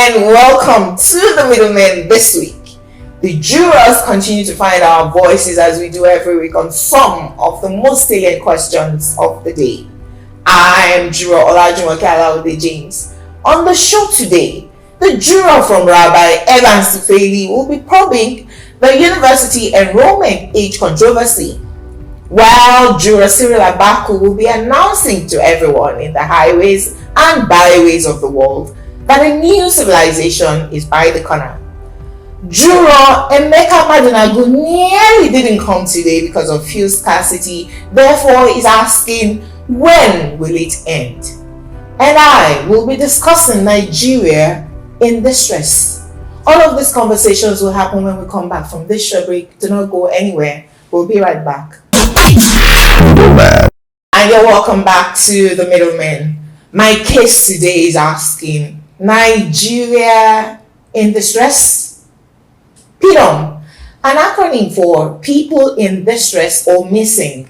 and welcome to the Middlemen this week. The jurors continue to find our voices as we do every week on some of the most salient questions of the day. I'm Juror Olajumoke Alaude James. On the show today, the juror from Rabbi Evans Tufeli will be probing the university enrollment age controversy, while juror Cyril Abaku will be announcing to everyone in the highways and byways of the world that a new civilization is by the corner. Juror Emeka Madunagu nearly didn't come today because of fuel scarcity, therefore is asking, when will it end? And I will be discussing Nigeria in distress. All of these conversations will happen when we come back from this short break. Do not go anywhere. We'll be right back. And you're welcome back to the Middlemen. My case today is asking, Nigeria in distress? PIDOM, an acronym for People in Distress or Missing.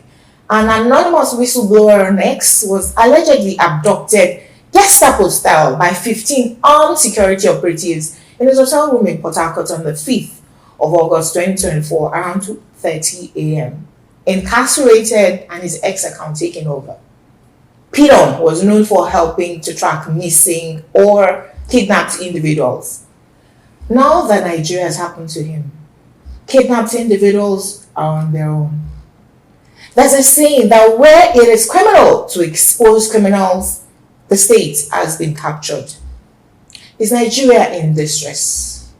An anonymous whistleblower on X was allegedly abducted Gestapo style by 15 armed security operatives in his hotel room in Port Harcourt on the 5th of August 2024 around 2:30 a.m. Incarcerated and his X account taken over. PIDOM was known for helping to track missing or kidnapped individuals. Now that Nigeria has happened to him, kidnapped individuals are on their own. There's a saying that where it is criminal to expose criminals, the state has been captured. Is Nigeria in distress?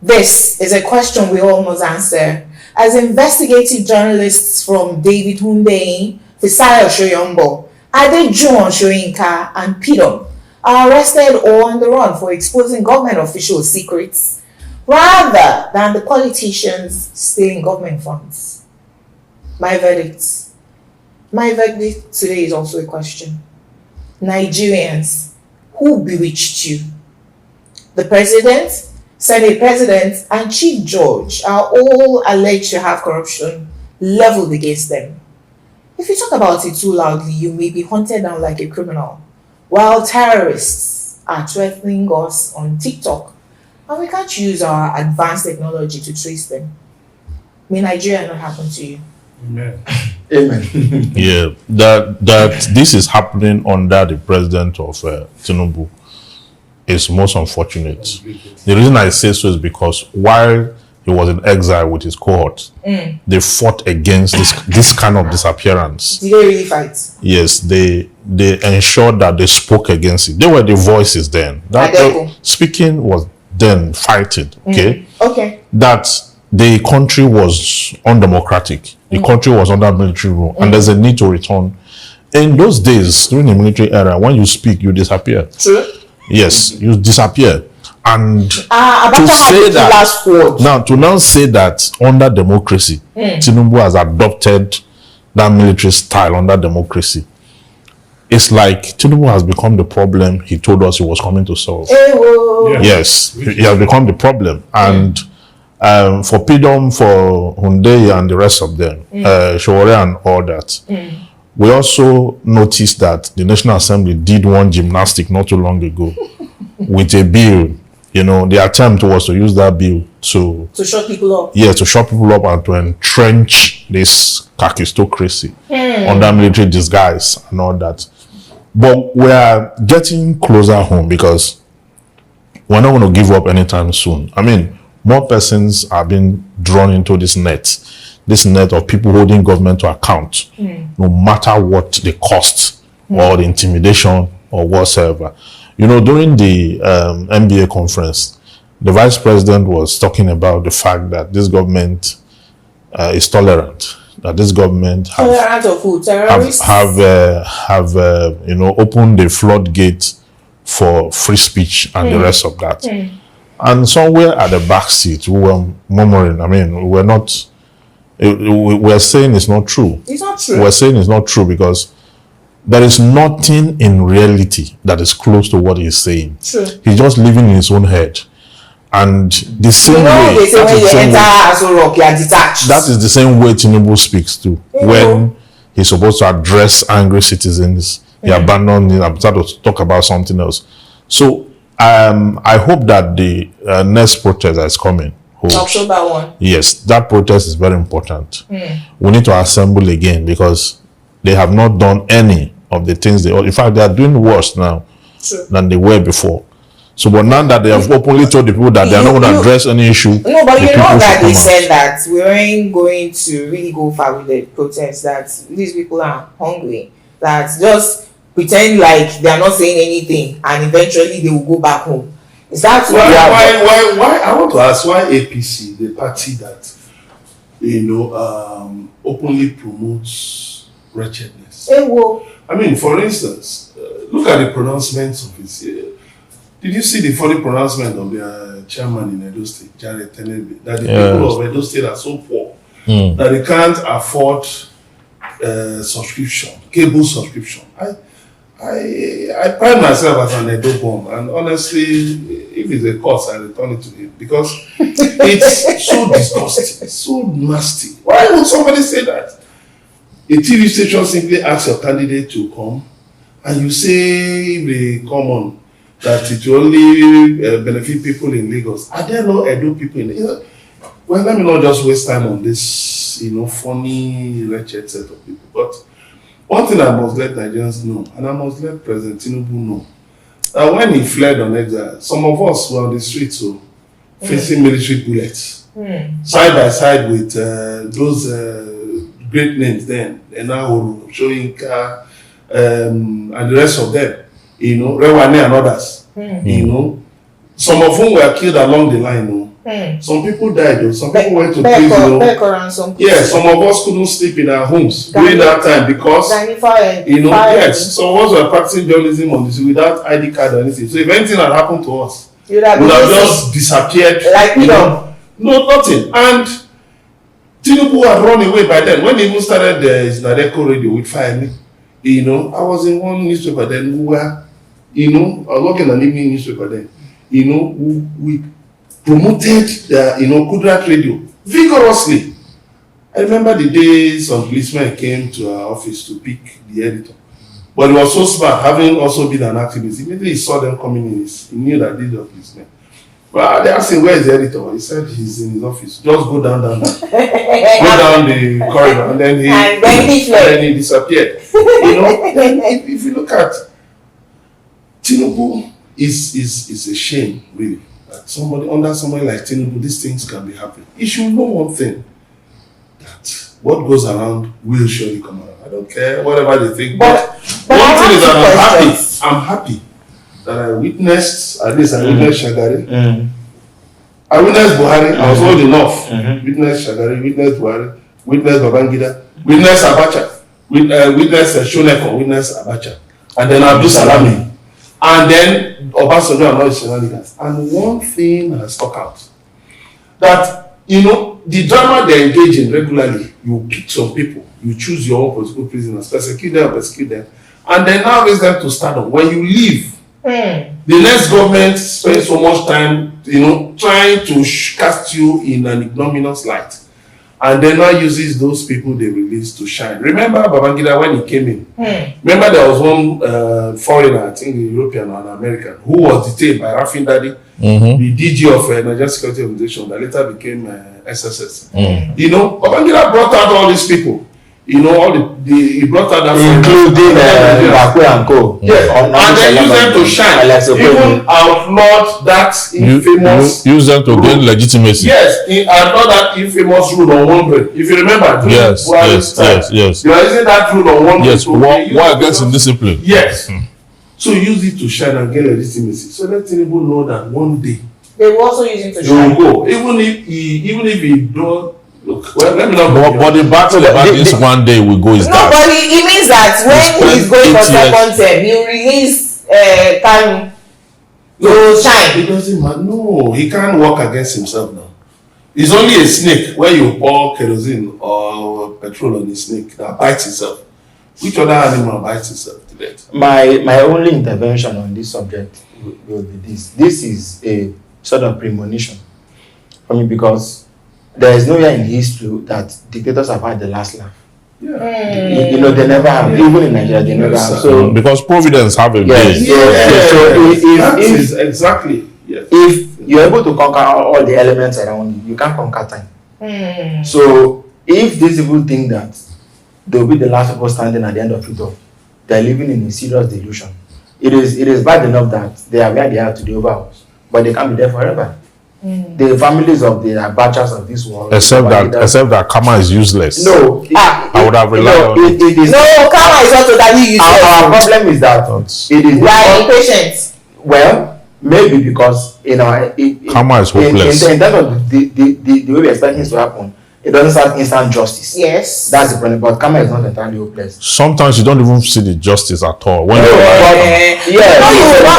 This is a question we all must answer as investigative journalists from David Hundeyin, Fisayo Shoyombo, Adejuwon Shoyinka, and PIDOM are arrested or on the run for exposing government official secrets rather than the politicians stealing government funds. My verdict today is also a question. Nigerians, who bewitched you? The president, Senate president, and Chief Judge are all alleged to have corruption leveled against them. If you talk about it too loudly, you may be hunted down like a criminal, while terrorists are threatening us on TikTok, and we can't use our advanced technology to trace them. May Nigeria not happen to you. Amen. Amen. Yeah, that this is happening under the president of Tinubu is most unfortunate. The reason I say so is because while he was in exile with his cohort, they fought against this kind of disappearance. Did they really fight? Yes, they ensured that they spoke against it. They were the voices then. Speaking was then fighting. Okay. Okay. That the country was undemocratic. The country was under military rule, and there's a need to return. In those days, during the military era, when you speak, you disappear. True. Yes, you disappear. And to say that under democracy, Tinubu has adopted that military style under democracy, it's like Tinubu has become the problem he told us he was coming to solve. Yes, he has become the problem. And for PIDOM, for Hundeyin and the rest of them, Showore and all that, we also noticed that the National Assembly did one gymnastic not too long ago with a bill. You know, the attempt was to use that bill to shut people up. Yes, to shut people up and to entrench this kakistocracy under military disguise and all that. But we are getting closer home because we're not going to give up anytime soon. I mean, more persons are being drawn into this net of people holding government to account, no matter what the cost or the intimidation or whatsoever. You know, during the MBA conference, the vice president was talking about the fact that this government is tolerant. That this government tolerant of who? Terrorists? have opened the floodgate for free speech and the rest of that. And somewhere at the back seat, we were murmuring. I mean, we were saying it's not true. It's not true. We're saying it's not true because there is nothing in reality that is close to what he's saying. True. He's just living in his own head. And the same way, they say when you enter Aso Rock, you are detached. That is the same way Tinubu speaks too. When he's supposed to address angry citizens, he abandoned it and started to talk about something else. So I hope that the next protest that is coming October 1. Yes, that protest is very important. We need to assemble again because they have not done any of the things in fact, they are doing worse now than they were before. So, but now that they have openly told the people that they are not going to address any issue. No, but you know that they said that we weren't going to really go far with the protest, that these people are hungry, that just pretend like they are not saying anything and eventually they will go back home. Is that why I want to ask why APC, the party that openly promotes wretchedness? I mean, for instance, look at the pronouncements of his. Did you see the funny pronouncement of their chairman in Edo State, Jared Tenebe, that the people of Edo State are so poor that they can't afford subscription, cable subscription? I pride myself as an Edo bomb, and honestly, if it's a cost, I return it to him because it's so disgusting, so nasty. Why would somebody say that? A TV station simply asks your candidate to come, and you say if they come on, that it will only benefit people in Lagos. Are there no Edo people in Lagos? Well, let me not just waste time on this, funny, wretched set of people. But one thing I must let Nigerians know, and I must let President Tinubu know, that when he fled on exile, some of us were on the streets, facing military bullets, side by side with those great names then, Enahoro, Shoyinka, and the rest of them. Rewane and others, some of whom were killed along the line, some people died, some people went to prison, yes, some of us couldn't sleep in our homes during that time because, yes, some of us were practicing journalism on this without ID card or anything, so if anything had happened to us, we would have just disappeared, no, nothing, and Tinubu had run away by then, when he even started his Nadeko radio with Fire. I was in one newspaper then where, I was working on an evening newspaper then, we promoted the, Kudrat radio vigorously. I remember the day some policemen came to our office to pick the editor. But he was so smart, having also been an activist. Immediately he saw them coming in, he knew that these were policemen. But they asked him, where is the editor? He said he's in his office. Just go down. Go down the corridor. And then he disappeared. Then if you look at Tinubu, is a shame, really. That under somebody like Tinubu, these things can be happening. You should know one thing, that what goes around will surely come around. I don't care whatever they think. But one thing is that I'm happy that I witnessed Shagari. I witnessed Buhari. I was old enough. Witnessed Shagari, witnessed Buhari, witnessed Babangida, witnessed Abacha, witnessed Shoneko, witnessed Abacha, and then Abdul Salami, and then Obasanjo and all his shenanigans. And one thing has stuck out, that the drama they engage in regularly, you pick some people, you choose your own political prisoners, persecute them, and then now raise them to stardom. When you leave, the next government spends so much time, trying to cast you in an ignominious light, and then now uses those people they released to shine. Remember Babangida when he came in? Remember there was one foreigner, I think a European or an American, who was detained by Rafin Dadi, the DG of Nigerian Security Organization that later became SSS. Babangida brought out all these people. He brought out that including Bakwe and Co. Yes, and then use them to shine. Even outlawed that infamous. Use them to gain legitimacy. Yes, he outlawed that infamous rule on 100. If you remember, yes. You are using that rule on 100. Yes, war against indiscipline. Yes. So use it to shine and gain legitimacy. So let Tinubu know that one day they will also use it to shine. He will go, even if he don't. Look, well, let me not but the battle about this one day will go is that. No, but it means that when he's going for second term, he'll release time to shine. It doesn't matter. No, he can't work against himself now. It's only a snake where you pour kerosene or petrol on the snake that bites itself. Which other animal bites itself to death? My only intervention on this subject will be this. This is a sort of premonition for me because there is nowhere in history that dictators have had the last laugh. You know, they never have. Even in Nigeria, they never have. So because Providence have a yes, base. so That if is exactly. Yes. if you're able to conquer all the elements around you, you can't conquer time. So if these people think that they'll be the last people standing at the end of it all, they're living in a serious delusion. It is bad enough that they are where they are today over us, but they can't be there forever. The families of the Abachas of this world, Except that karma is useless. no, I would have relied on it. it is No, karma is not totally useless. our problem is that it is We are impatient. well, maybe because Karma is hopeless. in terms of the way we expect things to happen, it doesn't have instant justice. Yes. That's the problem. But karma is not entirely hopeless. Sometimes you don't even see the justice at all. When No, you're like, yeah. No,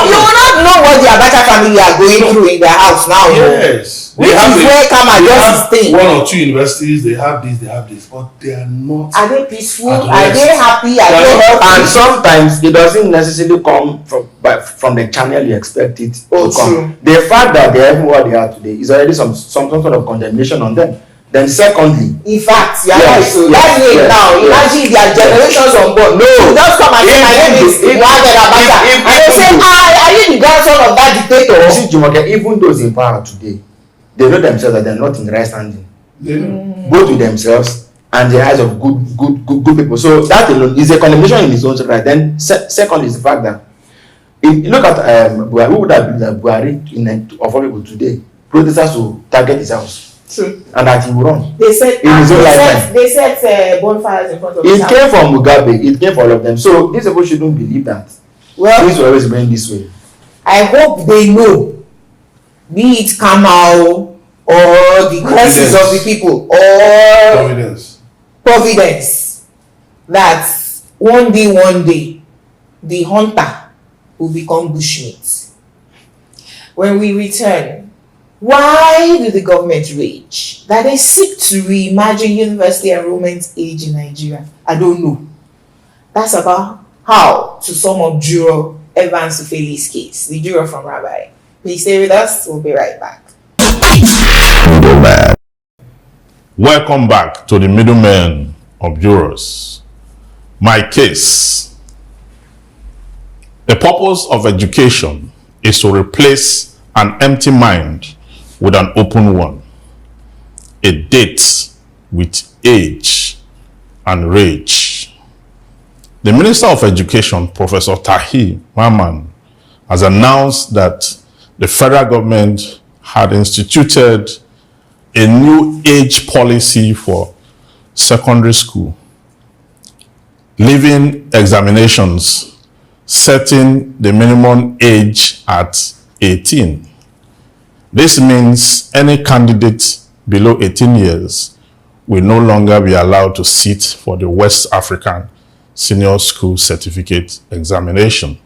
you will not know what the Abacha family are going through in their house now. Yes. Which is where karma They does have its thing. one or two universities, they have this, but they are not. Are they peaceful? At Are they rest. happy? Are They they are not- healthy? And sometimes it doesn't necessarily come from the channel you expect it Oh, to come. true. The fact that they are even what they are today is already some sort of condemnation on them. Then secondly, In fact, you are Yes, right. So yes, that's it yes, now. yes. Imagine their generations on board. No. You just come and say my name is Muhammad Abacha. if- And they say, are you the grandson of that you dictator? see, Jumoke, even those in power today, they know themselves that they are not in right standing, They know. both with themselves and the eyes of good people. So that alone is a condemnation in its own right. Then second is the fact that if you look at Buhari, who would have been that Buhari of all people today, protesters will target his house True. and that he will run. They said In his own lifetime. they set bonfires in front of his It house. came from Mugabe, it came from all of them. So these people shouldn't believe that Well, things will always going this way. I hope they know, be it karma or the curses of the people or Providence. providence, that one day the hunter will become bushmeat. When we return, why do the government rage that they seek to reimagine university enrollment age in Nigeria? I don't know. That's about how to sum up juror Evans Ufeli's case, the juror from Rabbi. Please stay with us. We'll be right back. welcome back to the middlemen of jurors. My case. The purpose of education is to replace an empty mind with an open one. It dates with age and rage. The Minister of Education, Professor Tahir Mamman, has announced that the federal government had instituted a new age policy for secondary school, leaving examinations setting the minimum age at 18. This means any candidate below 18 years will no longer be allowed to sit for the West African Senior School Certificate Examination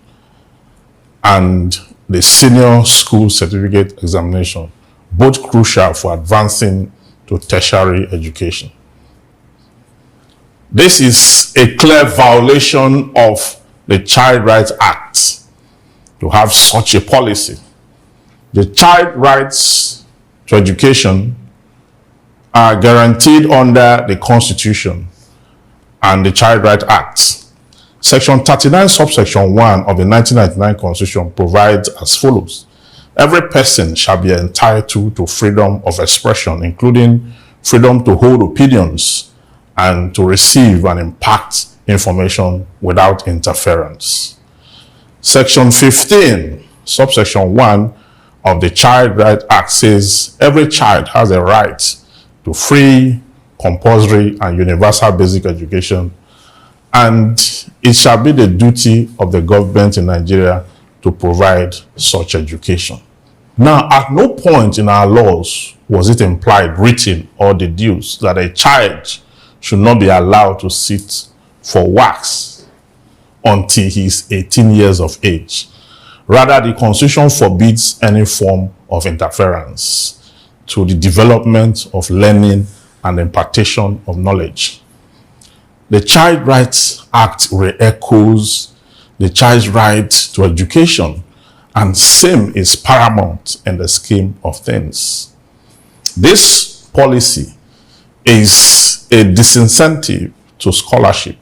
and the Senior School Certificate Examination, both crucial for advancing to tertiary education. This is a clear violation of the Child Rights Act to have such a policy. The child rights to education are guaranteed under the Constitution and the Child Rights Act. Section 39, subsection 1 of the 1999 Constitution provides as follows. Every person shall be entitled to freedom of expression, including freedom to hold opinions and to receive and impart information without interference. Section 15, subsection 1 of the Child Rights Act says every child has a right to free, compulsory, and universal basic education, and it shall be the duty of the government in Nigeria to provide such education. Now, at no point in our laws was it implied, written, or deduced that a child should not be allowed to sit for wax until he is 18 years of age. Rather, the Constitution forbids any form of interference to the development of learning and impartation of knowledge. The Child Rights Act re-echoes the child's right to education, and same is paramount in the scheme of things. This policy is a disincentive to scholarship,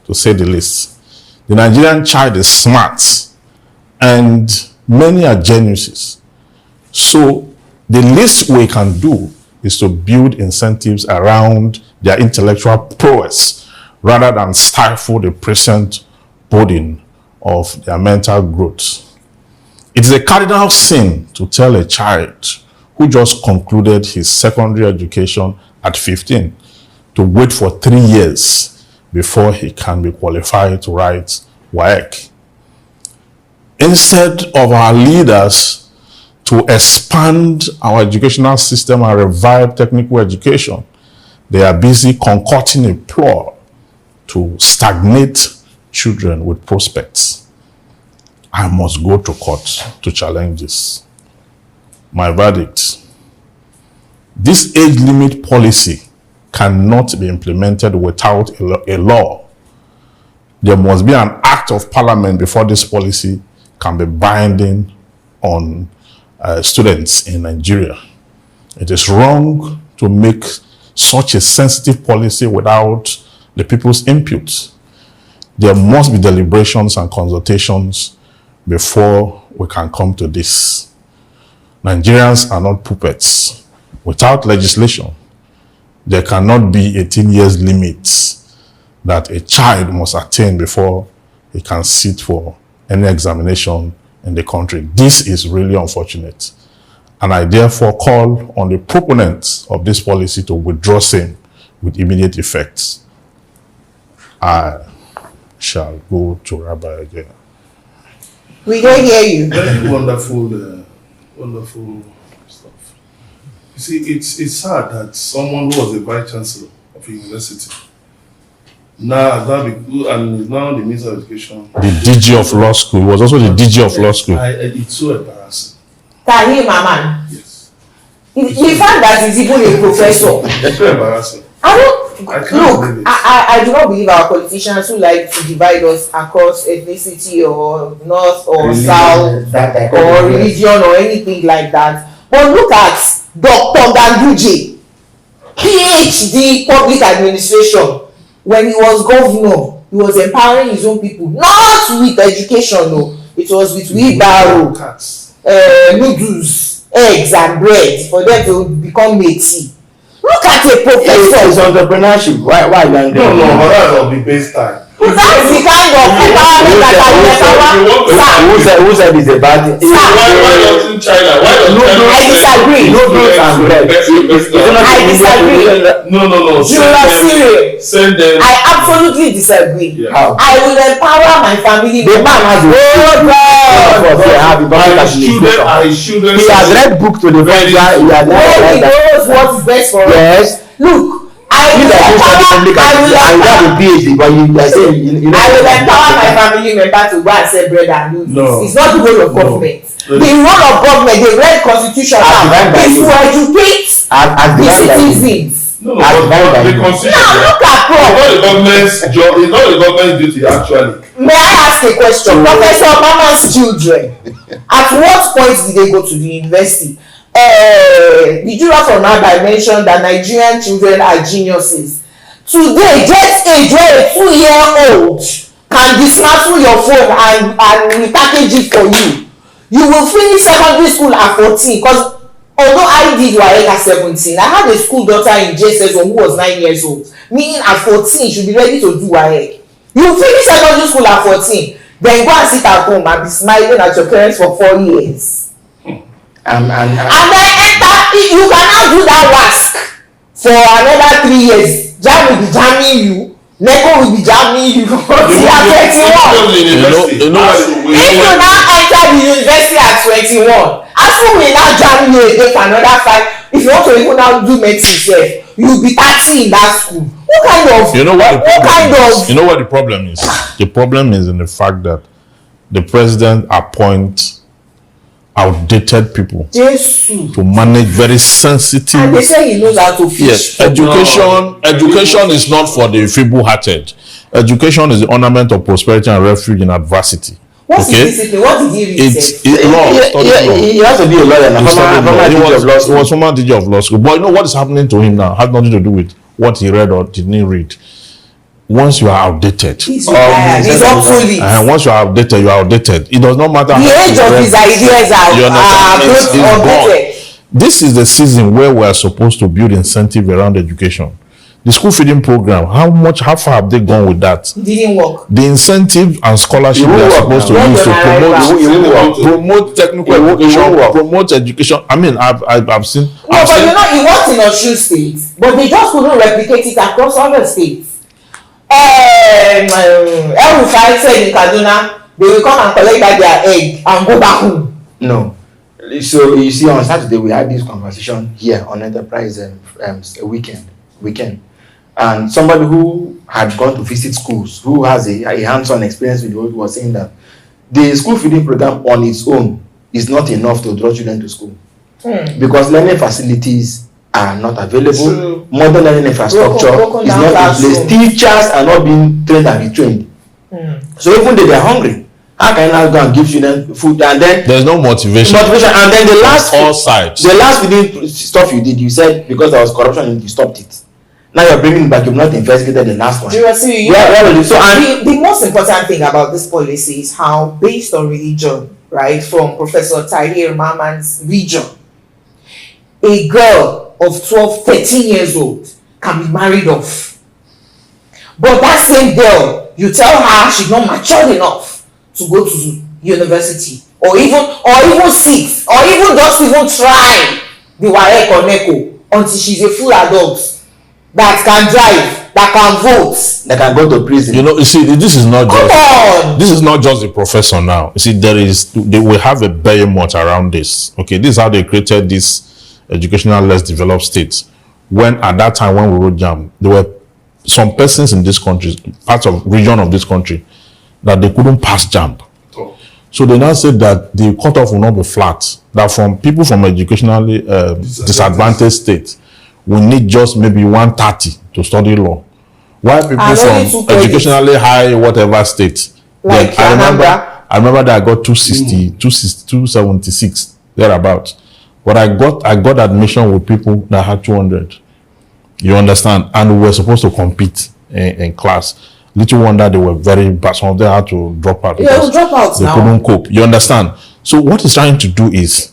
to say the least. The Nigerian child is smart, and many are geniuses. So the least we can do is to build incentives around their intellectual prowess rather than stifle the present burden of their mental growth. It is a cardinal sin to tell a child who just concluded his secondary education at 15 to wait for 3 years before he can be qualified to write WAEC. Instead of our leaders to expand our educational system and revive technical education, they are busy concocting a plot to stagnate children with prospects. I must go to court to challenge this. My verdict: this age limit policy cannot be implemented without a law. There must be an act of parliament before this policy can be binding on students in Nigeria. It is wrong to make such a sensitive policy without the people's input. There must be deliberations and consultations before we can come to this. Nigerians are not puppets. Without legislation, there cannot be 18 years limits that a child must attain before he can sit for any examination in the country. This is really unfortunate. And I therefore call on the proponents of this policy to withdraw same with immediate effects. I shall go to Rabbi again. We don't hear you. Very wonderful, wonderful stuff. You see, it's sad that someone who was a vice chancellor of a university now is now the Minister of Education. The DG of Law School. He was also the DG of Law School. It's so embarrassing. Tahir Maman. Yes. The fact that he's even a professor. It's so embarrassing. I do not believe our politicians who like to divide us across ethnicity or north or Religion, south or religion or anything like that. But look at Dr. Ganduje, PhD public administration. When he was governor, he was empowering his own people, not with education, no. It was with wheelbarrow, noodles, eggs, and bread for them to become métis. Look at a professor. It's entrepreneurship. Why are you angry? No, but that's on the base time. That's the kind of empowerment that I Who said it's a bad thing? Why doesn't China? Why doesn't China? I disagree. I disagree. No. You are serious. Send them. I absolutely disagree. Yeah. How? I will empower my family. The man has Student. He has read book to the point where he has he knows what is best for us. Yes. Look, I will empower my family member to go and sell bread and noodles. No. It's not the role of government. The role of government, they read constitution now, is to educate the citizens. No, but the constitution. Now look at It's not the government's job. It's not the government's duty actually. May I ask a question? Professor Mama's children, at what point did they go to the university? The juror from Rabbi mentioned that Nigerian children are geniuses. Today, just age where a 2-year-old can dismantle your phone and repackage it for you. You will finish secondary school at 14 because although I did WAEC at 17, I had a school daughter in JSS who was 9 years old. Meaning at 14, she'll be ready to do WAEC. You finish secondary school at 14, then go and sit at home and be smiling at your parents for 4 years. And then enter, you cannot do that WASC for another 3 years. Jam will be jamming you. NECO will be jamming you. If you now enter the university at 21, ASU will now jam you again for another 5. If you want to even now do medicine, you'll be 30 in that school. What kind of? You know what the problem is? The problem is in the fact that the president appoints outdated people to manage very sensitive. And they say he knows how to fish. Yes, education is not for the feeble-hearted. Education is the ornament of prosperity and refuge in adversity. What's his discipline? What did he read? He has to be a lawyer. He was former teacher of law school. But you know what is happening to him now has nothing to do with what he read or didn't read. once you are outdated, He's retired. He's obsolete. and once you are outdated, you are outdated. It does not matter. The age of his ideas are outdated. This is the season where we are supposed to build incentive around education. The school feeding program, how far have they gone with that? Didn't work. The incentive and scholarship they are supposed to use to promote technical education, promote education. I mean, I've seen. No, but you know, it works in Osun State, but they just couldn't replicate it across other states. El-Rufai said in Kaduna, they will come and collect back their egg and go back home. No. So you see, on Saturday we had this conversation here on Enterprise weekend. And somebody who had gone to visit schools, who has a hands-on experience with it, was saying that the school feeding program on its own is not enough to draw children to school. Because learning facilities are not available, modern learning infrastructure is not in place, teachers are not being trained and retrained. So even though they are hungry, how can I go and give children food? And then there's no motivation. And then the last feeding stuff you did, you said because there was corruption, you stopped it. Now you're bringing it back. You've not investigated the last one. The most important thing about this policy is how, based on religion, right, from Professor Tahir Maman's region, a girl of 12, 13 years old can be married off. But that same girl, you tell her she's not matured enough to go to university, or even sit, or even just even try the WAEC or NECO until she's a full adult that can drive, that can vote, that can go to prison. You know, you see, this is not just the professor now. You see, they will have a behemoth around this. Okay, this is how they created this educational less developed states. When at that time when we wrote JAM, there were some persons in this country, parts of region of this country, that they couldn't pass JAM. So they now said that the cutoff will not be flat. That from people from educationally disadvantaged states, we need just maybe 130 to study law. While people from educationally high whatever state, like I remember that I got 260, 276 thereabout. But I got admission with people that had 200. You understand? And we were supposed to compete in class. Little wonder they were very bad. Some of them had to drop out. Yeah, drop out they now. Couldn't cope. You understand? So what he's trying to do is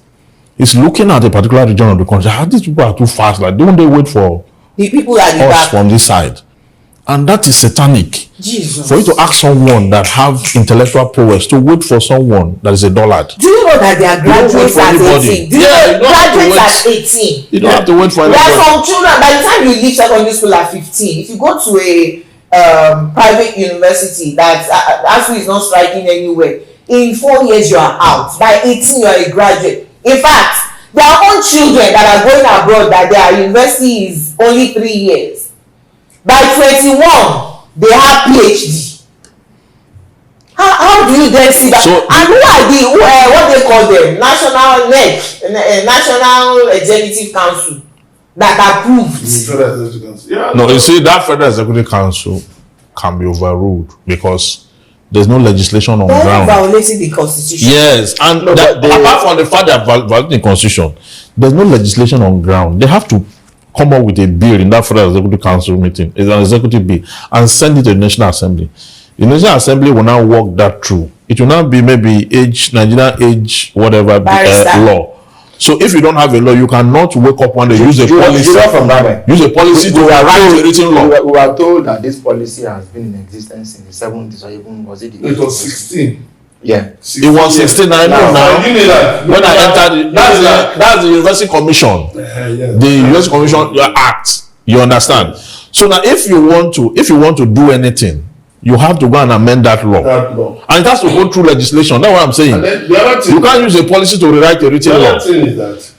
looking at a particular region of the country. How these people are too fast? Like, don't they wait for the people at the us back from this side? And that is satanic. Jesus. For you to ask someone that have intellectual prowess to wait for someone that is a dullard. Do you know that they are graduates at 18? Do you know graduates at 18? You don't have to wait for anybody. There are some children, by the time you leave secondary school at 15, if you go to a private university that actually is not striking anywhere, in 4 years you are out. By 18 you are a graduate. In fact, their own children that are going abroad, that their university is only 3 years. By 21, they have PhD. How do you then see that? So, and who are what they call them? National NEC, National Executive Council, that approved. Yeah. No, you see, that Federal Executive Council can be overruled because there's no legislation on ground. Violating the Constitution. Yes, and apart from the fact that violating the Constitution, there's no legislation on ground. They have to come up with a bill in that Federal Executive Council meeting. It's an executive bill and send it to the National Assembly. The National Assembly will now work that through. It will now be maybe Nigerian age, whatever law. So if you don't have a law, you cannot wake up one day use a policy to write a written law. We were told that this policy has been in existence in the 70s, or even was it? It was 16. Yeah, 16. It was 16. I know now. When I entered, that's the University Commission. The University Commission Act. You understand? So now, if you want to do anything, you have to go and amend that law. And it has to go through legislation. That's what I'm saying. You can't use a policy to rewrite a written law. The other thing is that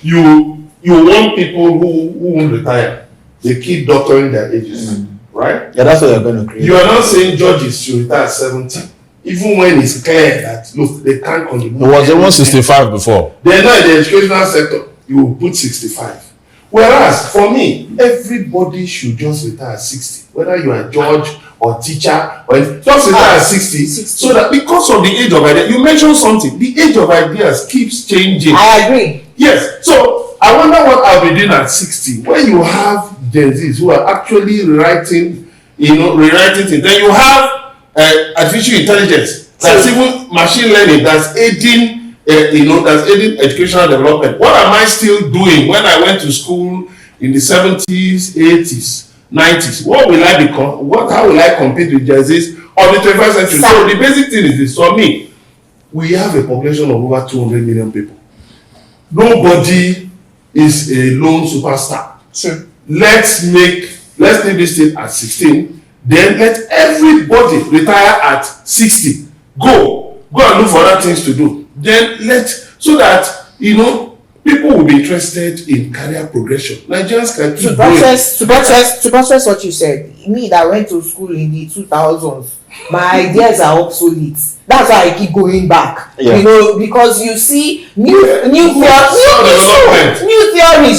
you want people who won't retire. They keep doctoring their ages, right? Yeah, that's what you're going to create. You are not saying judges should retire at 70, even when it's clear that look, they can't contribute. It was even 65 before. They're not in the educational sector. You will put 65. Whereas for me, everybody should just retire at 60, whether you are a judge or teacher, or just retire at 60, so that because of the age of ideas, you mentioned something, the age of ideas keeps changing. I agree. Yes. So I wonder what I'll be doing at 60 when you have Gen Zs who are actually writing rewriting things. Then you have artificial intelligence. That's even machine learning that's aiding, that's aiding educational development. What am I still doing when I went to school in the 70s, 80s, 90s? What will I become? How will I compete with Gen Zs of the 21st century? So the basic thing is this. For me, we have a population of over 200 million people. Nobody is a lone superstar. True. Let's leave this thing at 16. Then let everybody retire at 60. Go and look for other things to do. Then so that people will be interested in career progression. Nigerians can keep to buttress what you said. Me that went to school in the 2000s, my ideas are obsolete. That's why I keep going back. Yeah. Because you see new theories.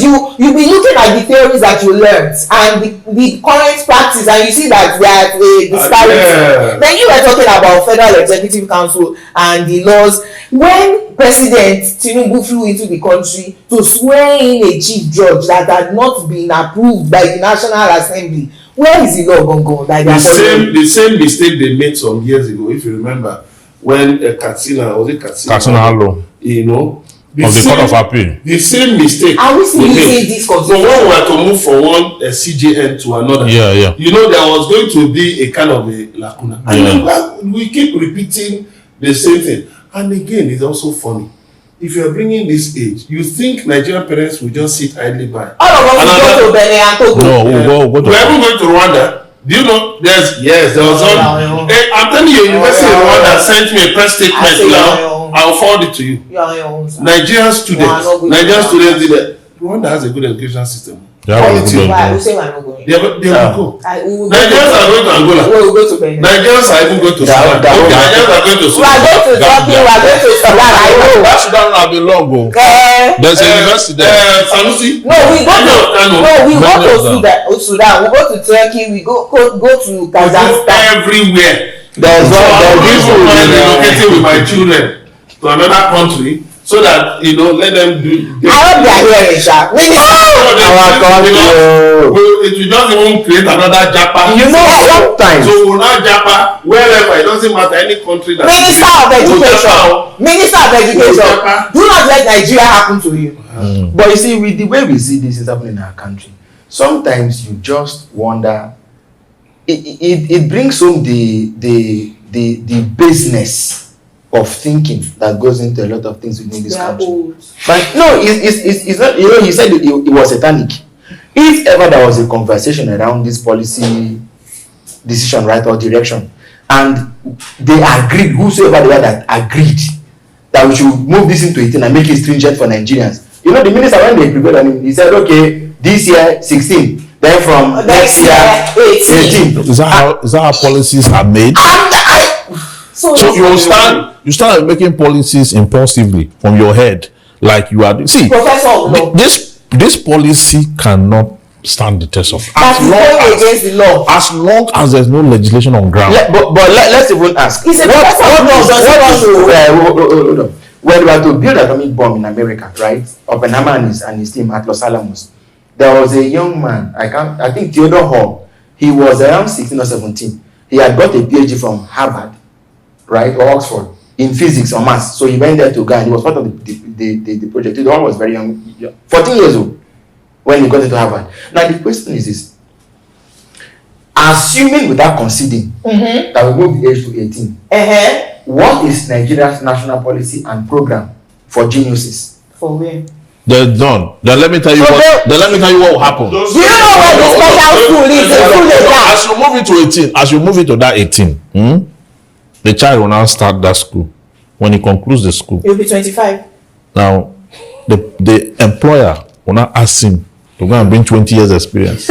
You be looking at the theories that you learned and the current practice, and you see that they are a disparity. Then you were talking about Federal Executive Council and the laws. When President Tinubu flew into the country to swear in a chief judge that had not been approved by the National Assembly, where is the law gone? The same mistake they made some years ago, if you remember, when Katsina law, of the Court of Appeal. The same mistake. Are we still using this constitution? So when we were to move from one CJN to another, there was going to be a kind of a lacuna. And we keep repeating the same thing. And again, it's also funny. If you are bringing this age, you think Nigerian parents will just sit idly by? All of us will go to Benin and Togo. No, we'll go to. We're even going to Rwanda. Do you know? There was one. I'm telling you, University of Rwanda sent me a press statement now. I'll forward it to you. Nigerian students did that. Rwanda has a good education system. Why you say we're not going? They will go. Nigerians are going to Angola. We'll go to Benin. Nigerians are even going to Sudan. Nigerians are going to Sudan. We are going to Turkey. We are going to Sudan. I know. That Sudan will be long ago. There's a university there. Sanusi. No, we go to Sudan. We go to Turkey. We go to Kazakhstan. Everywhere. There's relocating with my children to another country. So that let them do. I hope they are hearing that. It will just even create another Japa. Sometimes. So we'll not Japa wherever. It doesn't matter any country that. Minister of Education. Do not let Nigeria happen to you. But you see, with the way we see this is happening in our country, sometimes you just wonder. It brings home the business of thinking that goes into a lot of things within this country. But no, it's not. He said it was satanic. If ever there was a conversation around this policy decision, right, or direction, and they agreed, whosoever they were that agreed that we should move this into 18 and make it stringent for Nigerians. The minister, when they prepared on him, he said, okay, this year 16, then from next year 18. Is that how policies are made? So you start making policies impulsively from your head, like you are. See, this policy cannot stand the test of as long as there's no legislation on ground. But let's even ask. Hold on. When we were to build an atomic bomb in America, right? Oppenheimer and his team at Los Alamos, there was a young man. I think Theodore Hall. He was around 16 or 17. He had got a PhD from Harvard, right, or Oxford, in physics or maths. So he went there to go and he was part of the project. The one was very young, 14 years old, when he got into Harvard. Now the question is this: assuming without conceding that we move the age to 18, what is Nigeria's national policy and program for geniuses? For where? They're done. Then let me tell you what will happen. Do you know what the special school is? As you move into that 18, the child will now start that school. When he concludes the school, he'll be 25. Now, the employer will now ask him to go and bring 20 years experience.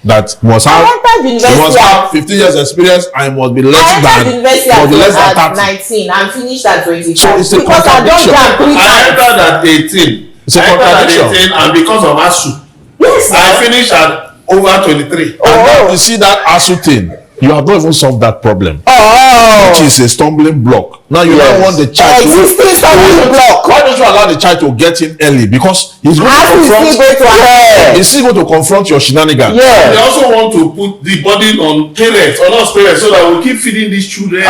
That must have 15 years experience and must be less than 19 and finished at 25. So it's a contradiction. I entered at 18. It's a contradiction. And because of ASU, yes, I finished at over 23. And now you see that ASU thing. You have not even solved that problem. Oh, Which is a stumbling block. Now you don't want the child to Existing stumbling block. Why don't you allow the child to get in early? Because he's going to How is he confront. going to He's still going to confront your shenanigans. They yeah. also want to put the burden on parents, on us parents, so that we keep feeding these children. So,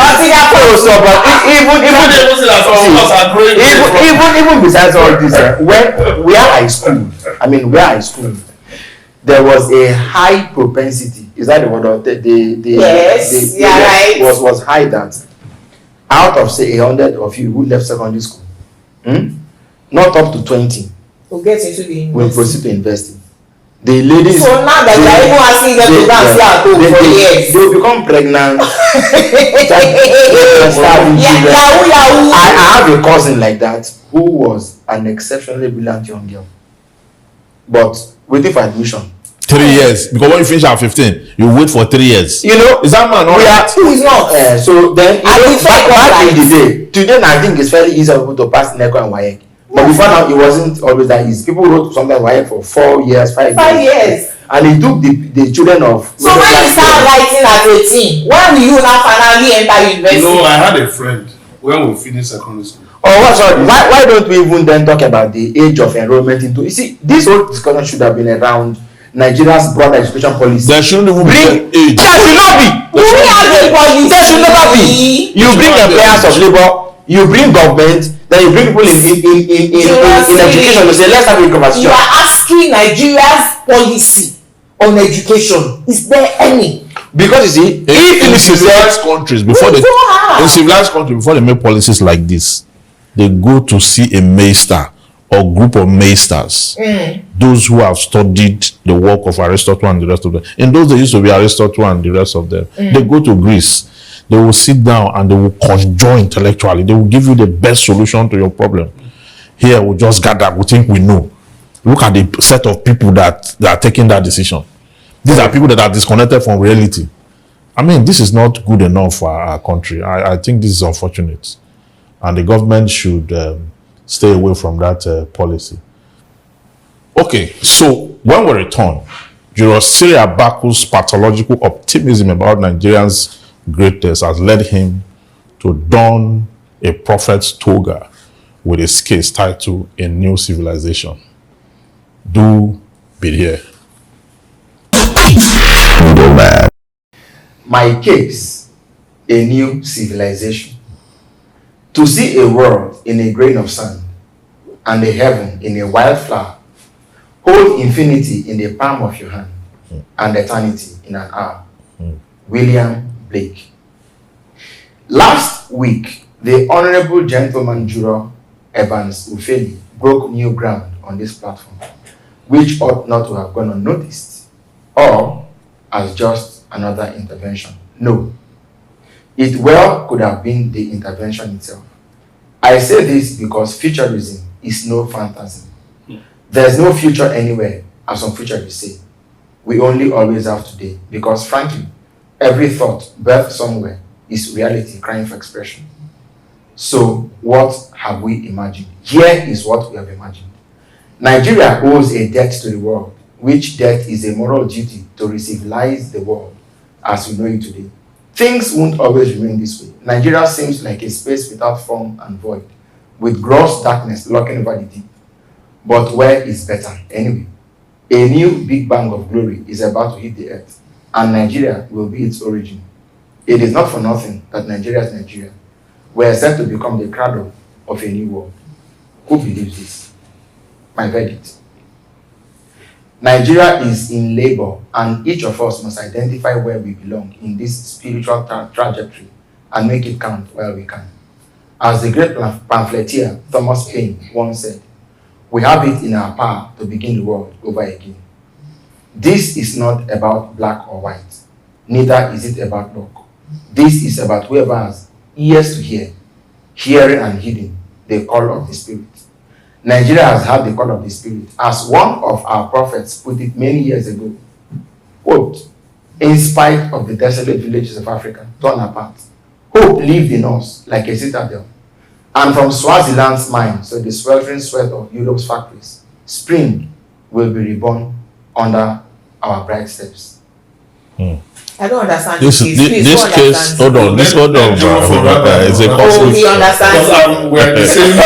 but even besides all this, where I schooled, there was a high propensity. Is that the word? Yes, you're right. Was high that out of say 100 of you who left secondary school, not up to 20 will get into the will university. proceed to investing. The ladies. So now that you are even asking them to go and see at home for years. They will become pregnant. Yahoo. I have a cousin like that who was an exceptionally brilliant young girl, but waiting for admission. 3 years. Because when you finish at 15, you wait for 3 years. You know, Is that man all right? Who is not? So then, back in the day, today I think it's fairly easy for people to pass NECO and WAEC. But before now, it wasn't always that easy. People wrote sometimes WAEC for 4 years, 5 years. And it took the children of. So when you start writing at 18, when will you now finally enter university? You know, I had a friend when we finished secondary school. Why don't we even then talk about the age of enrollment into? You see, this whole discussion should have been around Nigeria's broad education policy. There shouldn't even be an age. There should not be. Do we have a policy? There should never be. You bring employers of labor, you bring government, then you bring people in education. You say, let's have a conversation. You are asking Nigeria's policy on education. Is there any? Because you see, in civilized countries before they make policies like this, they go to see a maester or group of maesters, those who have studied the work of Aristotle and the rest of them. In those days, used to be Aristotle and the rest of them. They go to Greece, they will sit down and they will conjure intellectually. They will give you the best solution to your problem. Here, we just gather, we think we know. Look at the set of people that are taking that decision. These are people that are disconnected from reality. I mean, this is not good enough for our country. I think this is unfortunate. And the government should stay away from that policy. Okay, so when we return, Julius Baku's pathological optimism about Nigerians' greatness has led him to don a prophet's toga with his case titled A New Civilization. Do be here. My case, a new civilization. To see a world in a grain of sand and a heaven in a wildflower, hold infinity in the palm of your hand and eternity in an hour. William Blake. Last week, the Honorable Gentleman Juror Evans Ufeli broke new ground on this platform, which ought not to have gone unnoticed or as just another intervention. No, it well could have been the intervention itself. I say this because futurism is no fantasy. There's no future anywhere, as some futurists say. We only always have today, because frankly, every thought birthed somewhere is reality crying for expression. So what have we imagined? Here is what we have imagined. Nigeria owes a debt to the world, which debt is a moral duty to re-civilize the world as we know it today. Things won't always remain this way. Nigeria seems like a space without form and void, with gross darkness lurking over the deep. But where is better anyway? A new big bang of glory is about to hit the earth, and Nigeria will be its origin. It is not for nothing that Nigeria is Nigeria. We are set to become the cradle of a new world. Who believes this? My verdict. Nigeria is in labor, and each of us must identify where we belong in this spiritual trajectory and make it count while we can. As the great pamphleteer Thomas Paine once said, we have it in our power to begin the world over again. This is not about black or white, neither is it about luck. This is about whoever has ears to hear, hearing and heeding the call of the Spirit. Nigeria has had the call of the Spirit, as one of our prophets put it many years ago. Quote, in spite of the desolate villages of Africa torn apart, hope lived in us like a citadel. And from Swaziland's mines to the sweltering sweat of Europe's factories, spring will be reborn under our bright steps. I don't understand This this case. Please, this who case. understands Hold on. This hold on. It's a Oh, cosmic. he understands. Because we're the same.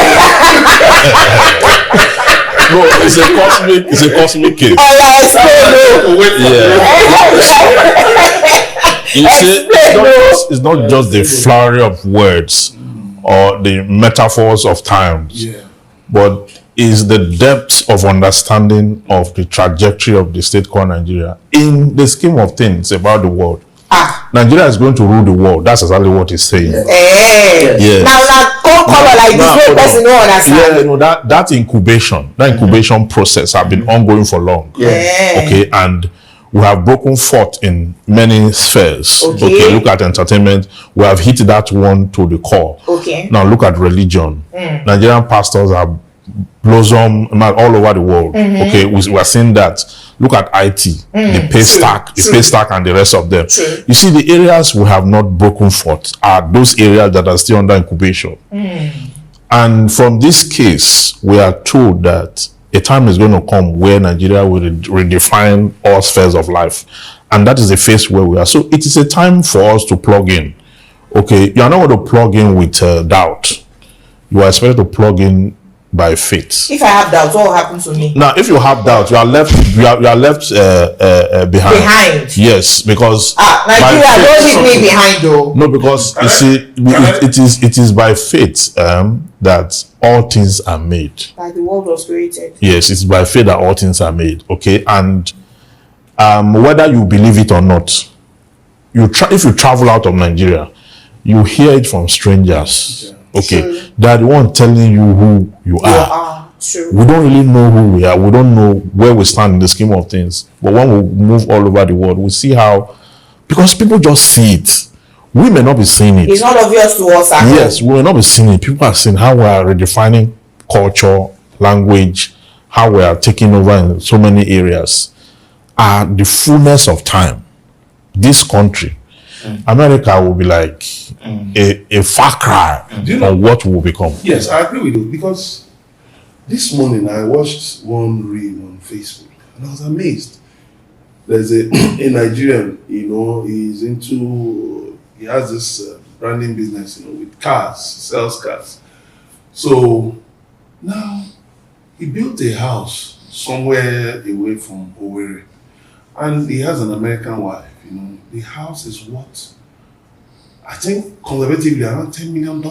No, it's a cosmic case. You see, it's not just the flurry of words or the metaphors of times, Yeah. but is the depth of understanding of the trajectory of the state called Nigeria in the scheme of things about the world. Nigeria is going to rule the world. That's exactly what he's saying. Yes. Now, come color like this way, person don't understand. Yeah, no, that incubation process have been ongoing for long. Okay, and we have broken forth in many spheres. Okay, look at entertainment. We have hit that one to the core. Okay. Now look at religion. Nigerian pastors have blossomed all over the world. Okay, we are seeing that. Look at IT, the pay stack, and the rest of them. You see, the areas we have not broken forth are those areas that are still under incubation. And from this case, we are told that a time is going to come where Nigeria will redefine all spheres of life. And that is the phase where we are. So it is a time for us to plug in. Okay, you are not going to plug in with doubt. You are expected to plug in by faith. If I have doubts, what will happen to me? Now, if you have doubts, you are left behind. Behind. Yes, because Nigeria, don't leave me behind, though. no, because you see, it is by faith that all things are made. Like the world was created. Yes, it's by faith that all things are made. Okay, and whether you believe it or not, if you travel out of Nigeria, you hear it from strangers. Okay, they're the one telling you who you are. True. We don't really know who we are. We don't know where we stand in the scheme of things. But when we move all over the world, we see how, because people just see it. We may not be seeing it. It's not obvious to us. Yes, we may not be seeing it. People are seeing how we are redefining culture, language, how we are taking over in so many areas. The fullness of time, this country, America will be like a far cry from what will become. Yes, I agree with you, because this morning I watched one reel on Facebook and I was amazed. There's a Nigerian, he has this branding business, with cars, sells cars. So now he built a house somewhere away from Owerri, and he has an American wife. The house is what? I think conservatively around $10 million.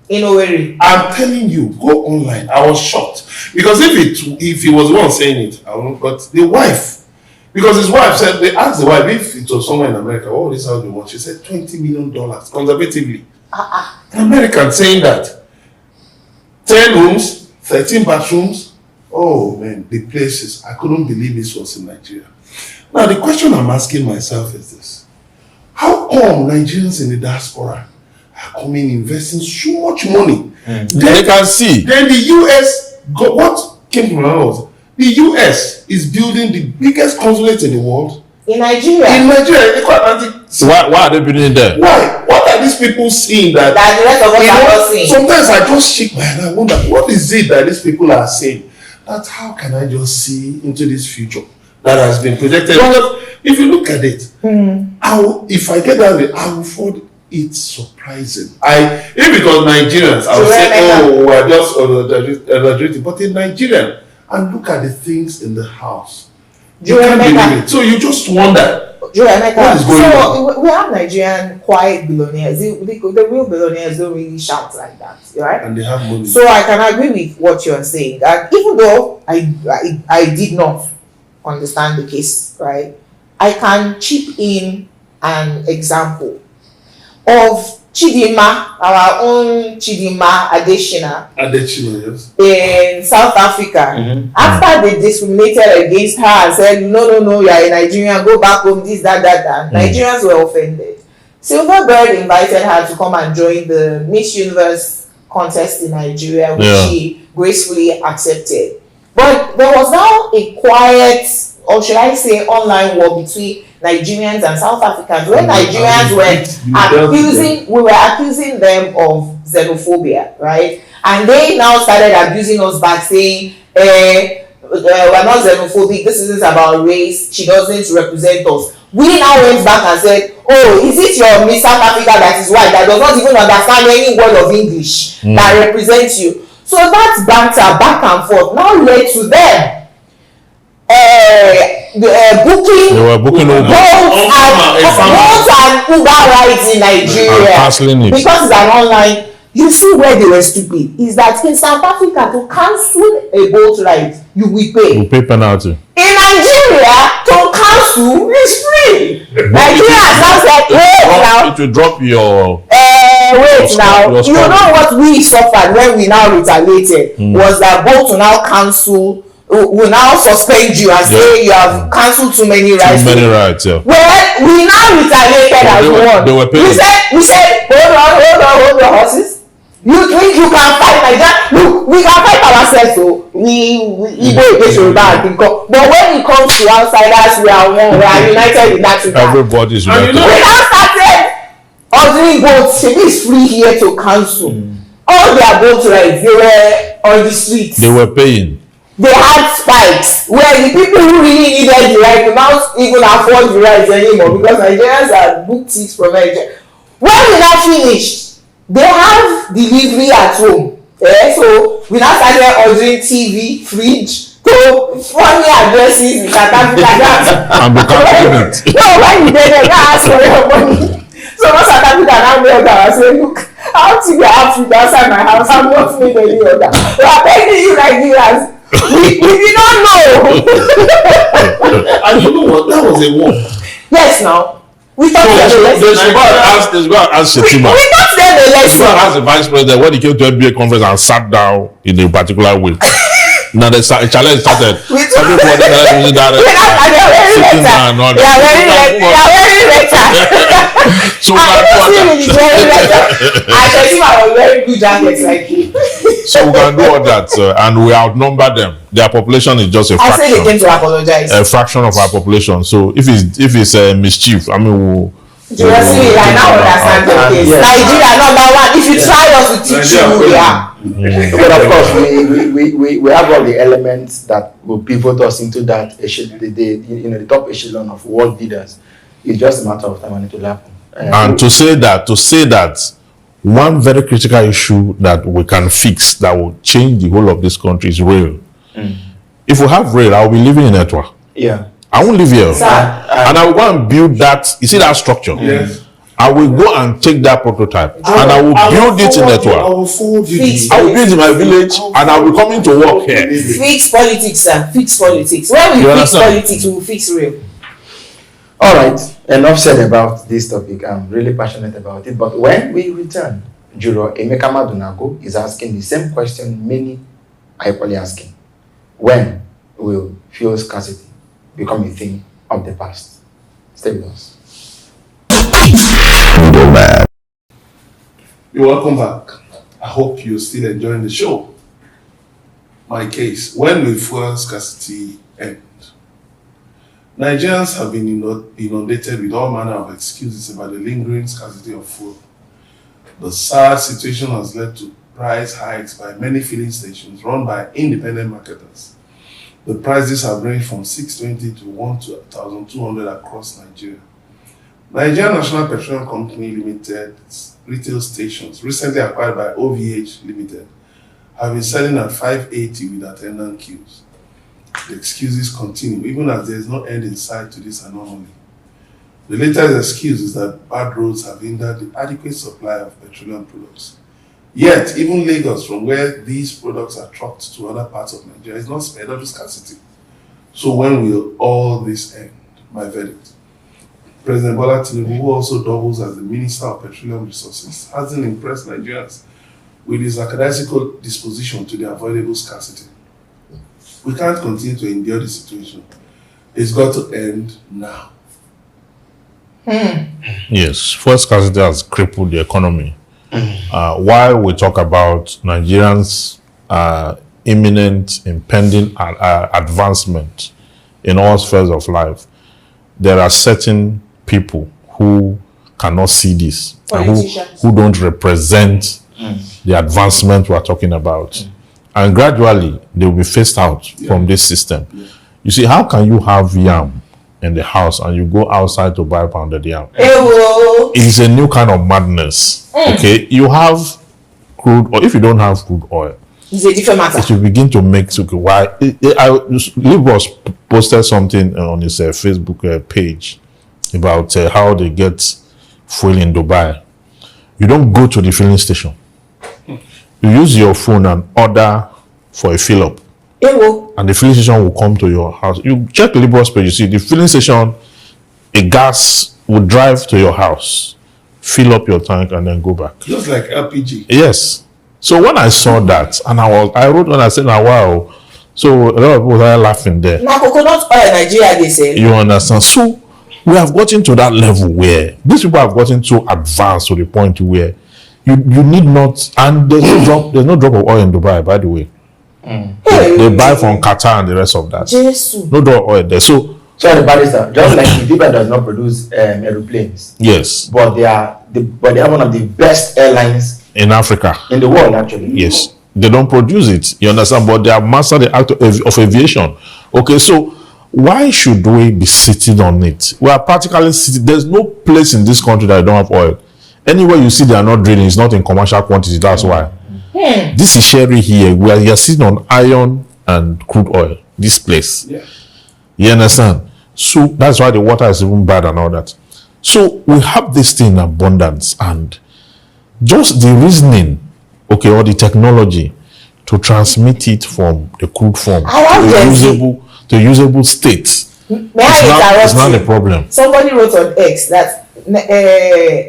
In Owerri. I'm telling you, go online. I was shocked, because if he was the one saying it, I wouldn't. But the wife, because his wife said, they asked the wife if it was somewhere in America, what would this house be worth? She said $20 million conservatively. An American saying that 10 rooms, 13 bathrooms. Oh man, the places. I couldn't believe this was in Nigeria. Now the question I'm asking myself is this: how come Nigerians in the diaspora are coming investing so much money? They can see. Then the US, what came to my mind was, the US is building the biggest consulate in the world. In Nigeria? In Nigeria, Atlantic. So why are they building there? Why? What are these people seeing that the rest of us are not seeing? Sometimes I just shake my head and I wonder, what is it that these people are saying? That how can I just see into this future that has been projected? Because if you look at it, if I get that way, I will find it surprising. If it was Nigerians, I would say, we're just exaggerating. But in Nigerian, and look at the things in the house, you can't believe it. So you just wonder, what is going on? We have Nigerian quiet billionaires. The real billionaires don't really shout like that, right? And they have money. So I can agree with what you're saying. And even though I did not understand the case, right, I can chip in an example of Chidinma, our own Chidinma Adesina, yes. in South Africa. After they discriminated against her and said, no, you are a Nigerian, go back home, this, that. Nigerians were offended. Silverbird invited her to come and join the Miss Universe contest in Nigeria, which she gracefully accepted. But there was now a quiet, or should I say online war between Nigerians and South Africans, where Nigerians we were accusing them of xenophobia, right? And they now started abusing us back, saying, we're not xenophobic, this isn't about race, she doesn't represent us. We now went back and said, oh, is it your Miss South Africa that is white that does not even understand any word of English that represents you? So that banter back and forth now led to them booking They were booking Uber. Bolt and Uber rides in Nigeria because it's an online. You see where they were stupid is that in South Africa to cancel a boat ride you will pay. You pay penalty. In Nigeria to cancel is free. Nigeria has now said wait now. It will drop your. Wait now. You know what we suffered when we now retaliated was that boat will now cancel. Will now suspend you and say you have cancelled too many rides. Too many rides, yeah. Well, we now retaliated as one. They were paying. We said, hold on, horses. You think you can fight like that? Look, we can fight ourselves, so we go against Yoruba and think. But when it comes to outsiders, we are one. We are united in that regard. Everybody's united. We now started ordering boats. It is free here to cancel. All their boat rides, they were on the streets. They were paying. They had spikes where the people who really needed the ride could not even afford the rides anymore because Nigerians had booked it from Nigeria. When we now finished, they have delivery at home. So we now started ordering TV, fridge, to funny addresses in South Africa. And become payment. No, when you did it, ask for your money. So when South Africa now mailed and say, look, how to get out food outside my house? I'm not made any order. We are paying you Nigerians. We did not know. And you know what? That was a war. Yes, now. We thought They should go and ask Shetima. We thought them a They should go and lesson. ask the vice president when he came to NBA conference and sat down in a particular way. Now the challenge started. Everybody using that. Sitting down and all They are very better. So we can do all that. I Shetima was very good jackets like you. So we can do all that, and we outnumber them. Their population is just a I said they fraction. came to apologize. A fraction of our population. So if it's mischief, I mean, we'll. Seriously, I now understand the case. Yes. Nigeria number one. If you try us to teach you who we are. But of course, we have all the elements that will pivot us into that the top echelon of world leaders. It's just a matter of time when it will happen. And to say that one very critical issue that we can fix that will change the whole of this country is rail. If we have rail, I will be living in Etwa. Yeah. I won't live here. Sir. And I will go and build that. You see that structure? Yes. I will go and take that prototype and I will build it in I Etwa. will forward you. Fix. I will build in my village and I will be coming to work here. Fix politics, sir. Fix politics. When we You fix understand? politics, we will fix real. All right. Enough said about this topic. I'm really passionate about it. But when we return, Juro Emeka Madunago is asking the same question many are equally asking. When will fuel scarcity become a thing of the past? Stay with us. You're welcome back. I hope you're still enjoying the show. My case, when will fuel scarcity end? Nigerians have been inundated with all manner of excuses about the lingering scarcity of fuel. The sad situation has led to price hikes by many filling stations run by independent marketers. The prices have ranged from 620 to 1,200 across Nigeria. Nigerian National Petroleum Company Limited's retail stations, recently acquired by OVH Limited, have been selling at 580 with attendant queues. The excuses continue, even as there is no end in sight to this anomaly. The latest excuse is that bad roads have hindered the adequate supply of petroleum products. Yet, even Lagos, from where these products are trucked to other parts of Nigeria, is not spared of scarcity. So when will all this end? My verdict. President Bola Tinubu, who also doubles as the Minister of Petroleum Resources, hasn't impressed Nigerians with his lackadaisical disposition to the avoidable scarcity. We can't continue to endure the situation. It's got to end now. Yes, fuel scarcity has crippled the economy. While we talk about Nigerians' imminent, impending advancement in all spheres of life, there are certain people who cannot see this, and who don't represent the advancement we are talking about. And gradually, they will be phased out from this system. You see, how can you have yam in the house and you go outside to buy pounded yam. Ewo. It's a new kind of madness. Okay, you have crude, or if you don't have crude oil, It's a different matter. it will begin to make why. Libros posted something on his Facebook page about how they get fuel in Dubai. You don't go to the filling station. You use your phone and order for a fill up, Ewo. and the filling station will come to your house. You check Libros page, you see the filling station, a gas will drive to your house, fill up your tank, and then go back. Just like LPG. Yes. So when I saw that, and I wrote when I said, "Now, wow!" So a lot of people started laughing there. Now coconut oil Nigeria they say. You understand? So we have gotten to that level where these people have gotten so advanced to the point where you need not, and there's no drop of oil in Dubai, by the way. They buy from Qatar and the rest of that. Jesus. No drop of oil there. So So the barrister, just like Dubai does not produce aeroplanes, yes, but they have one of the best airlines in Africa. in the world actually. Yes, they don't produce it. You understand? But they have mastered the art of aviation. Okay, so why should we be sitting on it? We are practically sitting. There's no place in this country that don't have oil. Anywhere you see they are not drilling, it's not in commercial quantity. That's why. This is Sherry here. You're sitting on iron and crude oil. This place. Yeah. You understand? So that's why the water is even bad and all that. So we have this thing in abundance, and just the reasoning, okay, or the technology to transmit it from the crude form to usable state. May I It's not a interrupt you? problem. Somebody wrote on X that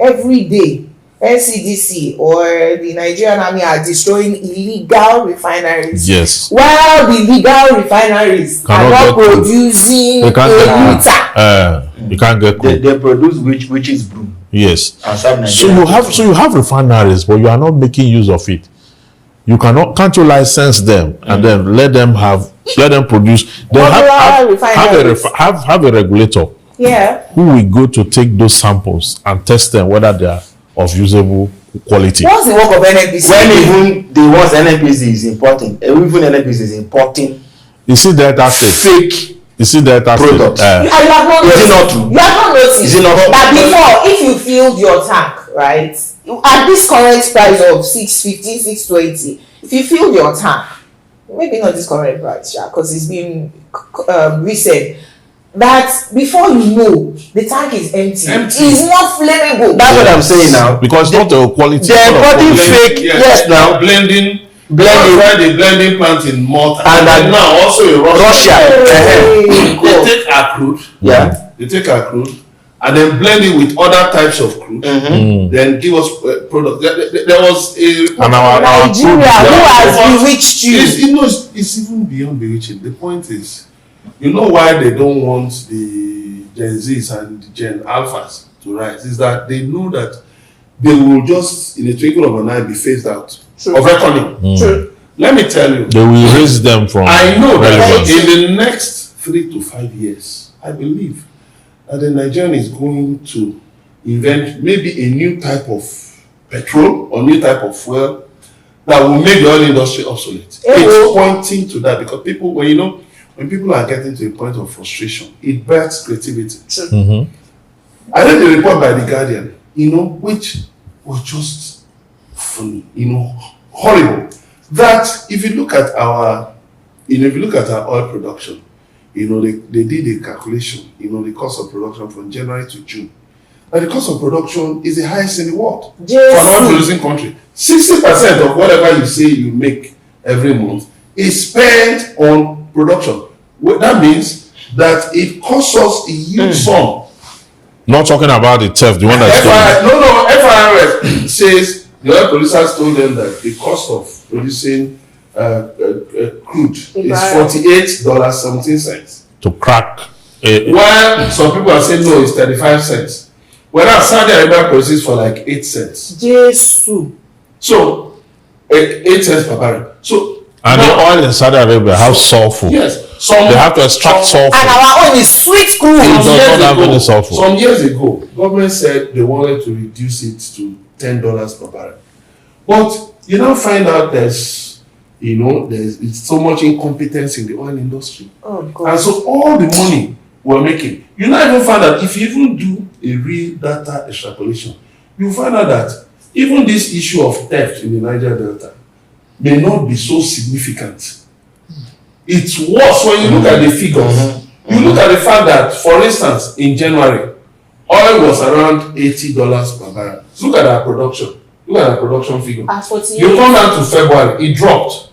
every day NCDC or the Nigerian army are destroying illegal refineries. Yes. While the legal refineries Cannot are not get crude. producing They a can't get liter. you can't get crude. They produce witch's brew Yes. outside Nigeria. So you have refineries, but you are not making use of it. Can't you license them and then let them produce? Then have a regulator Yeah. who will go to take those samples and test them whether they are of usable quality. What's the work of NNPC? When even the ones NNPC is importing, even NNPC is importing You see that fake. You see that Products. You have not Is it noticed. not true? You have not noticed Is it not true? that before, if you filled your tank, right, at this current price of 650, 620, if you filled your tank, maybe not this current price, because it's been recent, that before you know, the tank is empty. It's not flammable. That's what I'm saying now. because not the quality. They're importing fake. Yes, now blending. Blending. That's why the blending plant in Malta And now also in Russia. Hey, They God. take our crude. Yeah. They take our crude and then blend it with other types of crude. Then give us product. There was a And our Nigeria, who has bewitched you? It's even beyond bewitching. The point is, you know why they don't want the Gen Zs and the Gen Alphas to rise is that they know that they will just in a twinkle of an eye be phased out of reckoning. True. Let me tell you, They will raise them from. I know that relevance. in the next 3 to 5 years, I believe that the Nigerian is going to invent maybe a new type of petrol or new type of fuel that will make the oil industry obsolete. It's pointing to that because people, when people are getting to a point of frustration, it births creativity. I read the report by The Guardian, which was just funny, horrible. That if you look at our oil production, they did a calculation, the cost of production from January to June. And the cost of production is the highest in the world for an oil producing country. 60% of whatever you say you make every month is spent on production. That means that it costs us a huge sum. Not talking about the theft, the one that's FIRS says the oil producers told them that the cost of producing crude is $48.17. to crack. While some people are saying no, it's 35 cents. Whereas Saudi Arabia produces for like 8 cents. Jesus. So 8 cents per barrel. So And the oil in Saudi Arabia, how sulfur. yes, They have to extract sulfur. And our own is sweet crude. It does not have any sulfur. Some years ago, government said they wanted to reduce it to $10 per barrel. But you now find out there's so much incompetence in the oil industry. Oh God. And so all the money were making. You now even find that if you even do a real data extrapolation, you find out that even this issue of theft in the Niger Delta may not be so significant. It's worse when you look at the figures. You look at the fact that, for instance, in January, oil was around $80 per barrel. Look at our production. Look at our production figure. You come down to February, it dropped.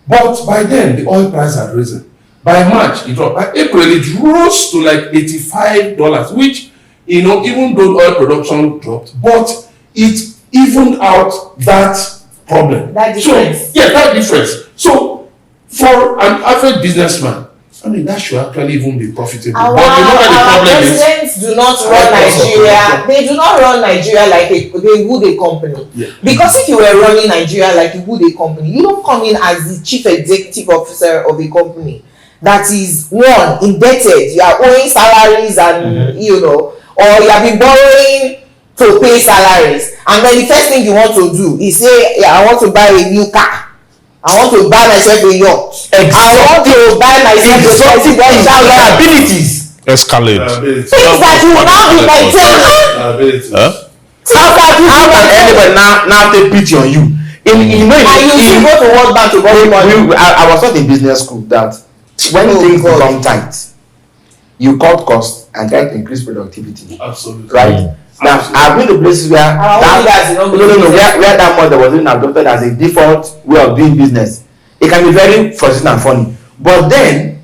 But by then, the oil price had risen. By March, it dropped. By April, it rose to like $85, which, even though oil production dropped, but it evened out that problem. That difference. So, that difference. So, for an average businessman, that should actually even be profitable. But our presidents do not run Nigeria. They do not run Nigeria like they would a company. Yeah. Because if you were running Nigeria like you would a company, you don't come in as the chief executive officer of a company that is indebted. You are owing salaries and or you have been borrowing to pay salaries, and then the first thing you want to do is say, I want to buy a new car. I want to buy myself a yacht. I want to buy myself a presidential liabilities. Escalate. Things that you will now be maintaining. How can anybody now take pity on you? And you go to World Bank to borrow money. I was taught in business school that when things become tight, you cut costs and try to increase productivity. Absolutely. Right? Now, I've been to places where where that model was even adopted as a default way of doing business. It can be very frustrating and funny. But then,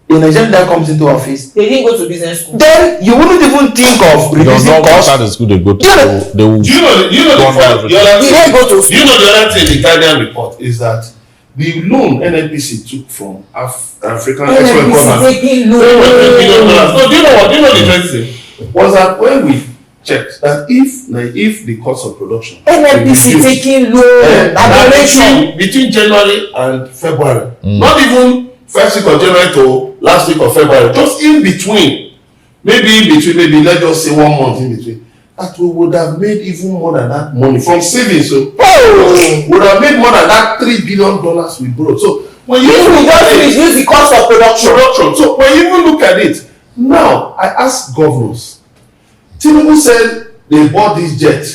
a Nigerian that comes into office, they didn't go to business school. Then you wouldn't even think of reducing costs. That is good. They go to. They will. Do you know the other thing the Guardian report is that the loan NNPC took from African Export Bank. Taking loan. No, do you know the interesting thing was that when we checked that if the cost of production NNPC taking loan between January and February, not even first week of January to last week of February, just in between, maybe let's just say 1 month in between, that we would have made even more than that money from savings. So would have made more than that $3 billion we borrowed. So when you just reduce the cost of production. So when you even look at it now, I ask governors. Tinubu said they bought this jet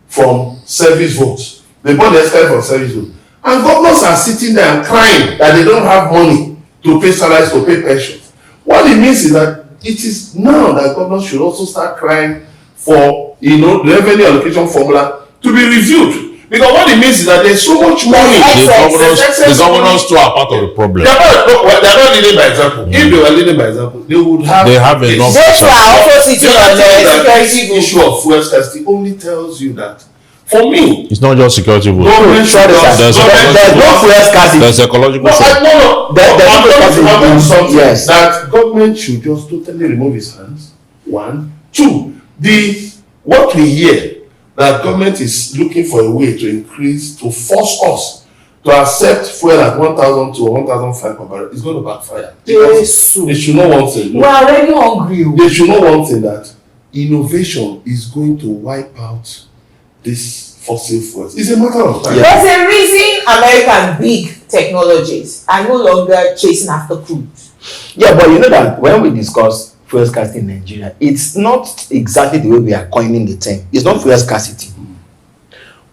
from service votes. They bought the aircraft from service votes. And governors are sitting there and crying that they don't have money to pay salaries, to pay pensions. What it means is that it is now that governors should also start crying for, the revenue allocation formula to be reviewed. Because what it means is that there's so much money. The governors too are part of the problem. They're not leading by example. If they were leading by example, they would have. They have enough. Those who are also sitting on the security issue of fuel scarcity only tells you that. For me, it's not just security vote. There's no fuel scarcity. There's ecological. Yes. That government should just totally remove its hands. 1, 2. What we hear that government is looking for a way to force us to accept fuel at 1,000 to 1,500 per barrel is going to backfire. They should know one thing. We are already hungry. They should know one thing, that innovation is going to wipe out this fossil fuels. It's a matter of time. There's a reason American big technologies are no longer chasing after crude. Yeah, but you know that when we discuss fuel scarcity in Nigeria, it's not exactly the way we are coining the term. It's not fuel scarcity.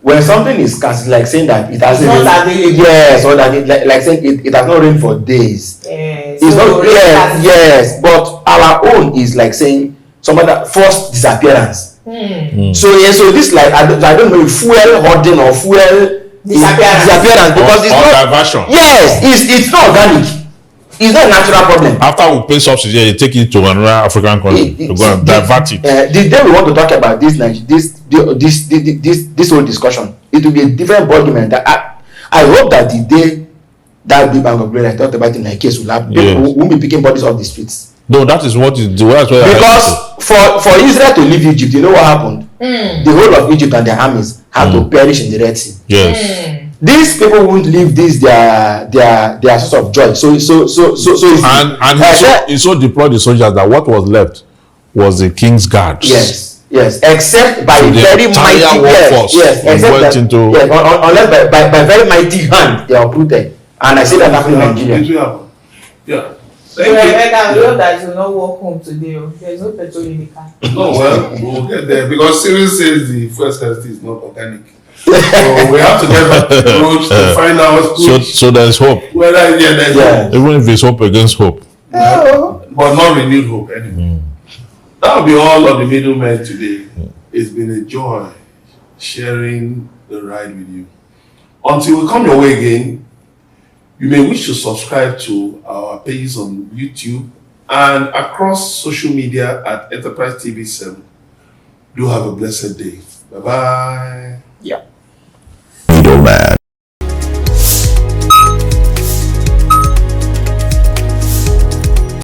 When something is scarce, like saying that it has not available. Yes, or that like saying it has not rained for days. Yes. It's not. Yes, but our own is like saying some other forced disappearance. So this I don't know if fuel hoarding or fuel disappearance because it's not diversion. Yes, it's not organic. It's not a natural problem. After we pay subsidy, they take it to another African country to go and divert it. The day we want to talk about this whole discussion, it will be a different argument. I hope that the day that big bank of Glory I talked about in my case will happen, people won't be picking bodies off the streets. No, that is what is because for Israel to leave Egypt, you know what happened? The whole of Egypt and their armies had to perish in the Red Sea. Yes. These people won't leave this their source of joy. So he so deployed the soldiers that what was left was the king's guards. Yes. Except by very mighty workforce. Unless by very mighty hand they are uprooted. And I say that happened in Nigeria. Yeah. Thank you. I know that you will not walk home today. There is no petrol in the car. No, well, we'll get there because Sirius says the fuel scarcity is not organic. So we have to get back to the roads to find out So there's hope. whether there's hope. Even if it's hope against hope. Oh. But not renewed hope anyway. That will be all of the middlemen today. It's been a joy sharing the ride with you. Until we come your way again, you may wish to subscribe to our pages on YouTube and across social media at Enterprise TV 7. Do have a blessed day. Bye-bye. Yeah. Middleman.